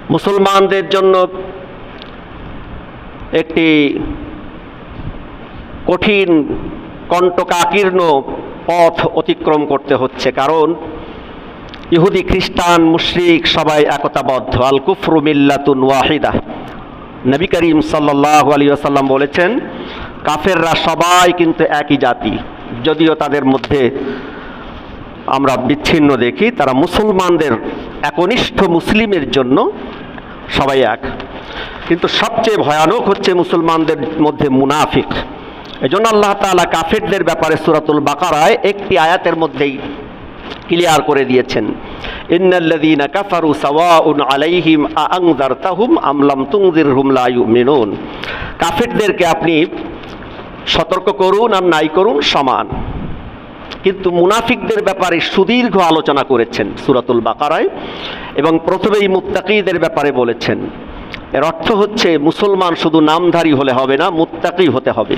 মুসলমানদের জন্য একটি কঠিন কণ্টকাকীর্ণ পথ অতিক্রম করতে হচ্ছে, কারণ ইহুদি খ্রিস্টান মুশরিক সবাই একতাবদ্ধ। আল কুফরু মিল্লাতুন ওয়াহিদা। নবী করিম সাল্লাল্লাহু আলাইহি ওয়াসাল্লাম বলেছেন, কাফেররা সবাই কিন্তু একই জাতি, যদিও তাদের মধ্যে আমরা বিচ্ছিন্ন দেখি, তারা মুসলমানদের একনিষ্ঠ মুসলিমের জন্য সবাই এক। কিন্তু সবচেয়ে ভয়ানক হচ্ছে মুসলমানদের মধ্যে মুনাফিক। এজন্য আল্লাহ তাআলা কাফেরদের ব্যাপারে সূরাতুল বাকারায় একটি আয়াতের মধ্যেই ক্লিয়ার করে দিয়েছেন, ইন্নাল্লাযীনা কাফারু সাওয়াউন আলাইহিম আআনযারতাহুম আম লাম তুনযিরহুম লা ইউমিনুন। কাফেরদেরকে আপনি সতর্ক করুন আর নাই করুন সমান। কিন্তু মুনাফিকদের ব্যাপারে সুদীর্ঘ আলোচনা করেছেন সূরাতুল বাকারায়, এবং প্রথমেই মুত্তাকীদের ব্যাপারে বলেছেন। এর অর্থ হচ্ছে মুসলমান শুধু নামধারী হলে হবে না, মুত্তাকী হতে হবে।